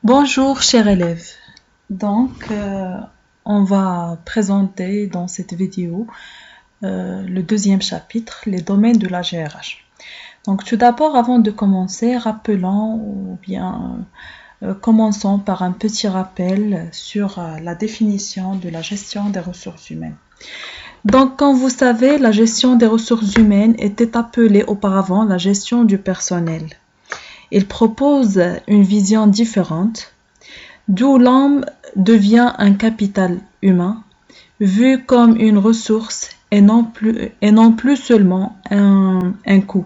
Bonjour chers élèves, on va présenter dans cette vidéo le deuxième chapitre, les domaines de la GRH. Donc tout d'abord, avant de commencer, commençons par un petit rappel sur la définition de la gestion des ressources humaines. Donc comme vous savez, la gestion des ressources humaines était appelée auparavant la gestion du personnel. Il propose une vision différente, d'où l'homme devient un capital humain, vu comme une ressource et non plus seulement un coût.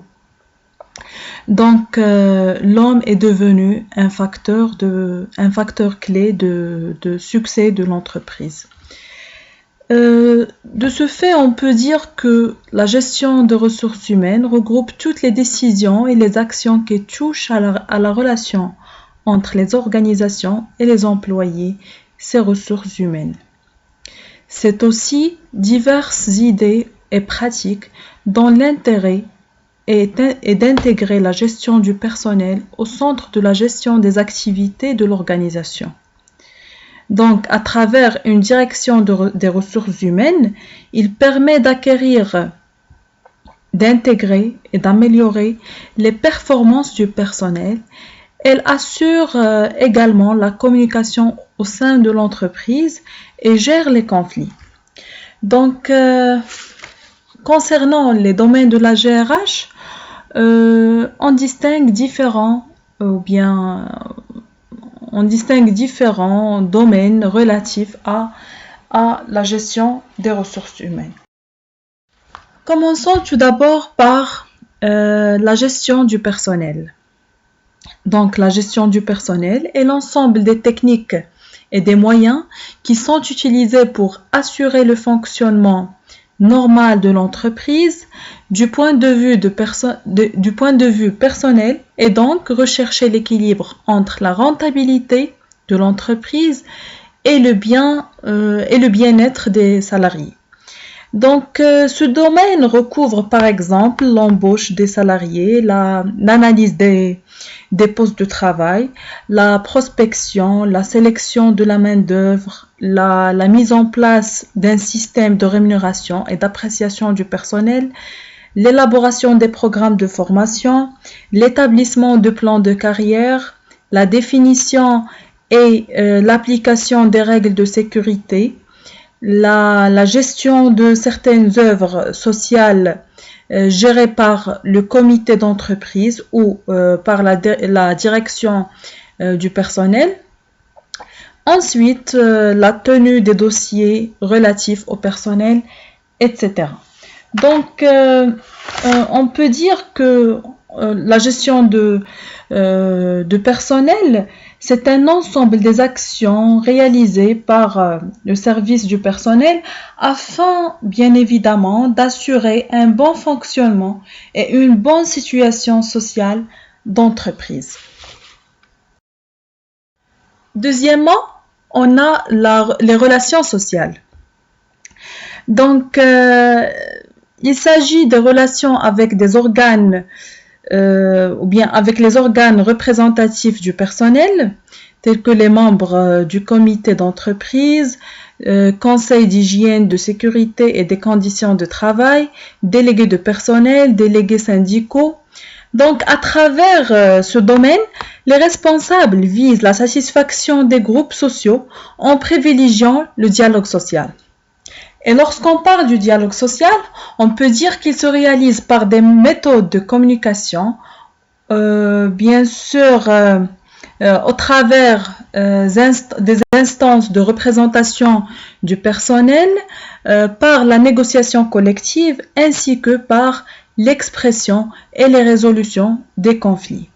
Donc, l'homme est devenu un facteur clé de succès de l'entreprise. De ce fait, on peut dire que la gestion de ressources humaines regroupe toutes les décisions et les actions qui touchent à la relation entre les organisations et les employés, ces ressources humaines. C'est aussi diverses idées et pratiques dont l'intérêt est d'intégrer la gestion du personnel au centre de la gestion des activités de l'organisation. Donc, à travers une direction des ressources humaines, il permet d'acquérir, d'intégrer et d'améliorer les performances du personnel. Elle assure également la communication au sein de l'entreprise et gère les conflits. Donc, concernant les domaines de la GRH, on distingue différents domaines relatifs à la gestion des ressources humaines. Commençons tout d'abord par la gestion du personnel. Donc, la gestion du personnel est l'ensemble des techniques et des moyens qui sont utilisés pour assurer le fonctionnement normal de l'entreprise du point de vue personnel et donc rechercher l'équilibre entre la rentabilité de l'entreprise et le bien-être des salariés. Donc, ce domaine recouvre par exemple l'embauche des salariés, l'analyse des postes de travail, la prospection, la sélection de la main-d'œuvre, la mise en place d'un système de rémunération et d'appréciation du personnel, l'élaboration des programmes de formation, l'établissement de plans de carrière, la définition et l'application des règles de sécurité, la gestion de certaines œuvres sociales gérées par le comité d'entreprise ou par la direction du personnel. Ensuite, la tenue des dossiers relatifs au personnel, etc. Donc, on peut dire que la gestion de personnel, c'est un ensemble des actions réalisées par le service du personnel afin, bien évidemment, d'assurer un bon fonctionnement et une bonne situation sociale d'entreprise. Deuxièmement, on a les relations sociales. Donc, il s'agit des relations avec des organes avec les organes représentatifs du personnel, tels que les membres du comité d'entreprise, conseil d'hygiène, de sécurité et des conditions de travail, délégués de personnel, délégués syndicaux. Donc, à travers ce domaine, les responsables visent la satisfaction des groupes sociaux en privilégiant le dialogue social. Et lorsqu'on parle du dialogue social, on peut dire qu'il se réalise par des méthodes de communication, bien sûr au travers des instances de représentation du personnel, par la négociation collective ainsi que par l'expression et les résolutions des conflits.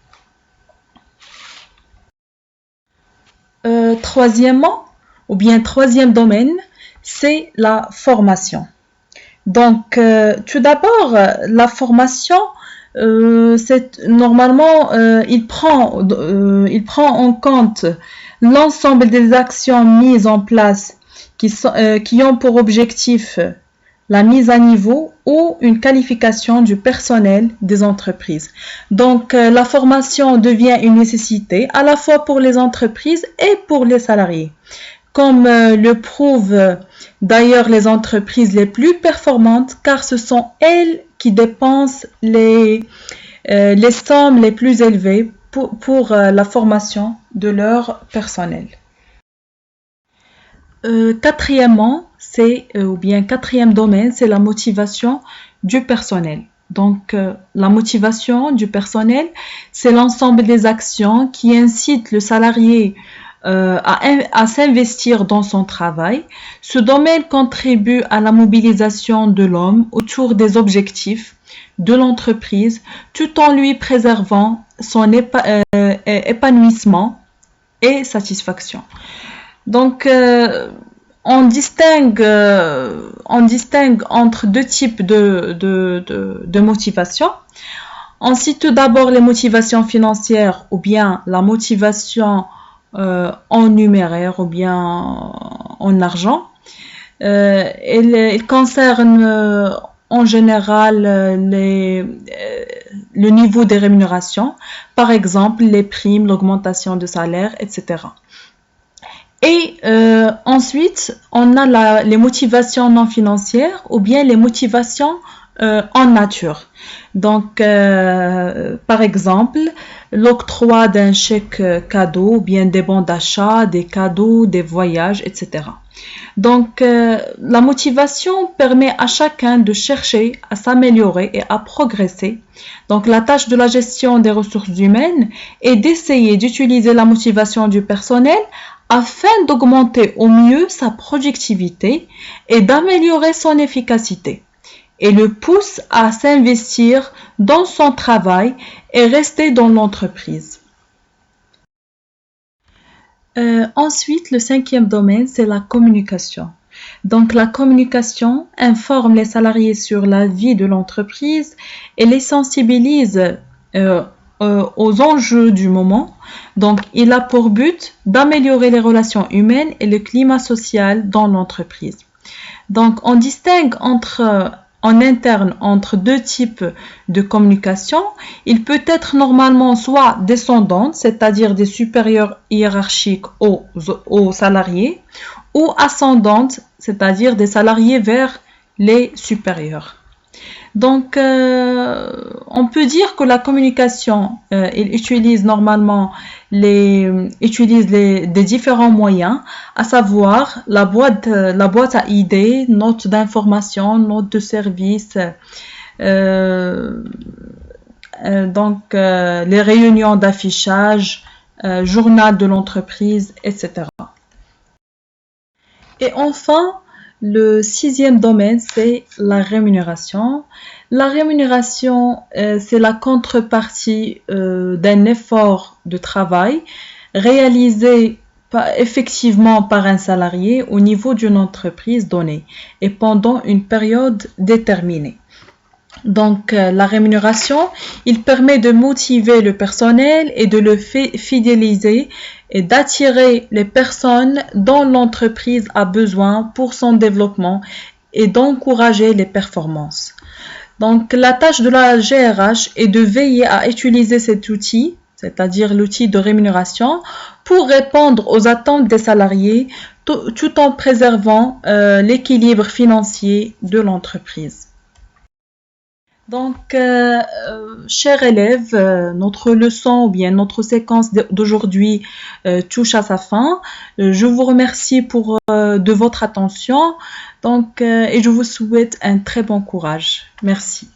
Troisième domaine, c'est la formation. Donc, tout d'abord, la formation, il prend en compte l'ensemble des actions mises en place qui ont pour objectif la mise à niveau ou une qualification du personnel des entreprises. Donc, la formation devient une nécessité à la fois pour les entreprises et pour les salariés. Comme le prouvent d'ailleurs les entreprises les plus performantes, car ce sont elles qui dépensent les sommes les plus élevées pour la formation de leur personnel. Quatrièmement, quatrième domaine, c'est la motivation du personnel. Donc, la motivation du personnel, c'est l'ensemble des actions qui incitent le salarié à s'investir dans son travail. Ce domaine contribue à la mobilisation de l'homme autour des objectifs de l'entreprise, tout en lui préservant son épanouissement et satisfaction. Donc, on distingue entre deux types de motivation. On cite tout d'abord les motivations financières ou bien la motivation en numéraire ou bien en argent. Il concerne en général le niveau des rémunérations, par exemple les primes, l'augmentation de salaire, etc. Et ensuite, on a les motivations non financières ou bien les motivations en nature. Donc, par exemple, l'octroi d'un chèque cadeau, ou bien des bons d'achat, des cadeaux, des voyages, etc. Donc, la motivation permet à chacun de chercher à s'améliorer et à progresser. Donc, la tâche de la gestion des ressources humaines est d'essayer d'utiliser la motivation du personnel afin d'augmenter au mieux sa productivité et d'améliorer son efficacité, et le pousse à s'investir dans son travail et rester dans l'entreprise. Ensuite, le cinquième domaine, c'est la communication. Donc, la communication informe les salariés sur la vie de l'entreprise et les sensibilise aux enjeux du moment. Donc, il a pour but d'améliorer les relations humaines et le climat social dans l'entreprise. Donc, on distingue en interne entre deux types de communication. Il peut être normalement soit descendante, c'est-à-dire des supérieurs hiérarchiques aux salariés, ou ascendante, c'est-à-dire des salariés vers les supérieurs. Donc, on peut dire que la communication, il utilise normalement des différents moyens, à savoir la boîte à idées, notes d'information, notes de service, les réunions d'affichage, journal de l'entreprise, etc. Et enfin, le sixième domaine, c'est la rémunération. La rémunération, c'est la contrepartie d'un effort de travail réalisé effectivement par un salarié au niveau d'une entreprise donnée et pendant une période déterminée. Donc, la rémunération, il permet de motiver le personnel et de le fidéliser et d'attirer les personnes dont l'entreprise a besoin pour son développement et d'encourager les performances. Donc, la tâche de la GRH est de veiller à utiliser cet outil, c'est-à-dire l'outil de rémunération, pour répondre aux attentes des salariés tout en préservant l'équilibre financier de l'entreprise. Donc, chers élèves, notre leçon ou bien notre séquence d'aujourd'hui touche à sa fin. Je vous remercie de votre attention. Donc, et je vous souhaite un très bon courage. Merci.